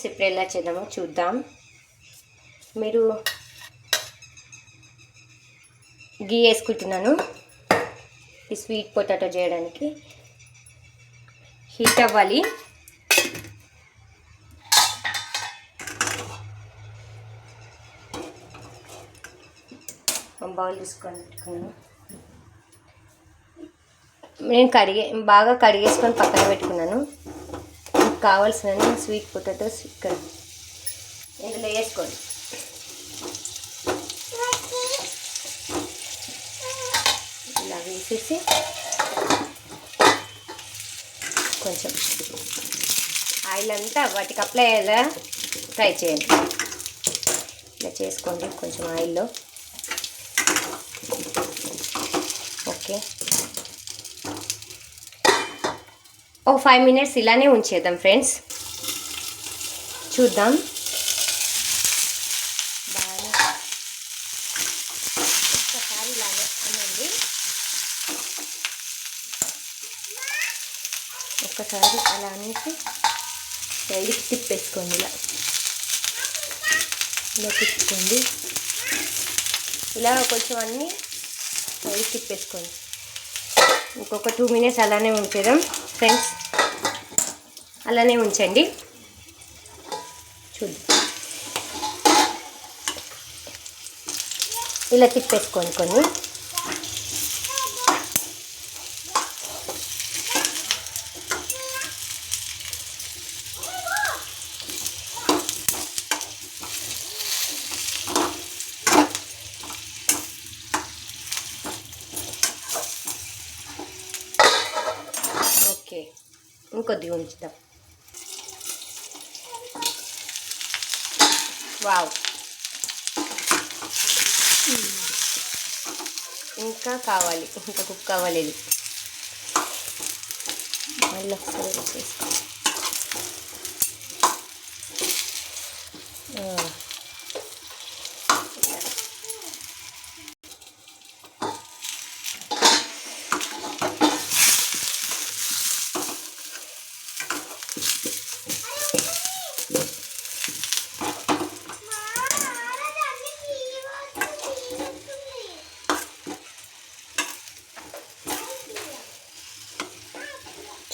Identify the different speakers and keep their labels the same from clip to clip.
Speaker 1: ఇప్పుడు ఎలా చేద్దామో చూద్దాం. మీరు గీ వేసుకుంటున్నాను ఈ స్వీట్ పొటాటో చేయడానికి. హీట్ అవ్వాలి. బౌల్ తీసుకొని పెట్టుకున్నాను. నేను బాగా కడిగేసుకొని పక్కన పెట్టుకున్నాను. కావాల్సిన స్వీట్ పొటాటోస్ ఇక్కడ ఇందులో వేసుకోండి. ఇలా వేసేసి కొంచెం ఆయిల్ అంతా వాటికి అప్లై అయ్యేలా ఫ్రై చేయండి. ఇలా చేసుకోండి కొంచెం ఆయిల్లో. ఓకే, ఓ 5 minutes ఇలానే ఉంచేద్దాం ఫ్రెండ్స్. చూద్దాం. బాగా ఒక్కసారి ఇలానే అనండి. ఒక్కసారి అలా అనేసి సైడ్కి తిప్పేసుకోండి. ఇలా తిప్పుకోండి. ఇలా కొంచెం అన్నీ సైడ్కి తిప్పేసుకోండి. ఇంకొక 2 minutes అలానే ఉంచేద్దాం ఫ్రెండ్స్. అలానే ఉంచండి. చూద్దాం. ఇలా తిప్పేసుకోండి కొన్ని. ఓకే, ఇంకొద్దిగా ఉంచుదాం. వావ్, ఇంకా కావాలి, ఇంకా కుక్ కావాలి. మళ్ళీ ఒకసారి వేసేసుకో.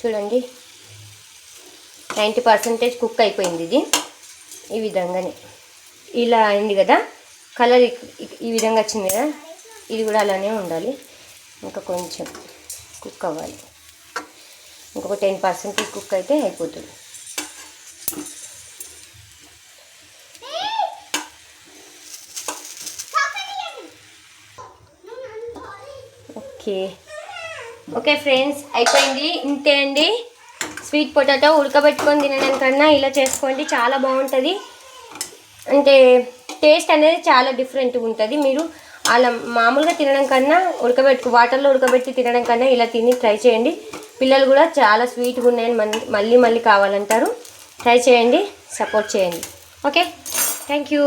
Speaker 1: చూడండి 90% కుక్ అయిపోయింది. ఇది ఈ విధంగానే ఇలా అయింది కదా. కలర్ ఈ విధంగా వచ్చింది కదా. ఇది కూడా అలానే ఉండాలి. ఇంకా కొంచెం కుక్ అవ్వాలి. ఇంకొక 10% కుక్ అయితే అయిపోతుంది. ఓకే ఫ్రెండ్స్, అయిపోయింది. ఇంతే అండి. స్వీట్ పొటాటో ఉడకబెట్టుకొని తినడం కన్నా ఇలా చేసుకోండి, చాలా బాగుంటుంది. అంటే టేస్ట్ అనేది చాలా డిఫరెంట్గా ఉంటుంది. మీరు అలా మామూలుగా తినడం కన్నా వాటర్లో ఉడకబెట్టి తినడం కన్నా ఇలా తిని ట్రై చేయండి. పిల్లలు కూడా చాలా స్వీట్గా ఉన్నాయని మళ్ళీ కావాలంటారు. ట్రై చేయండి, సపోర్ట్ చేయండి. Okay, thank you.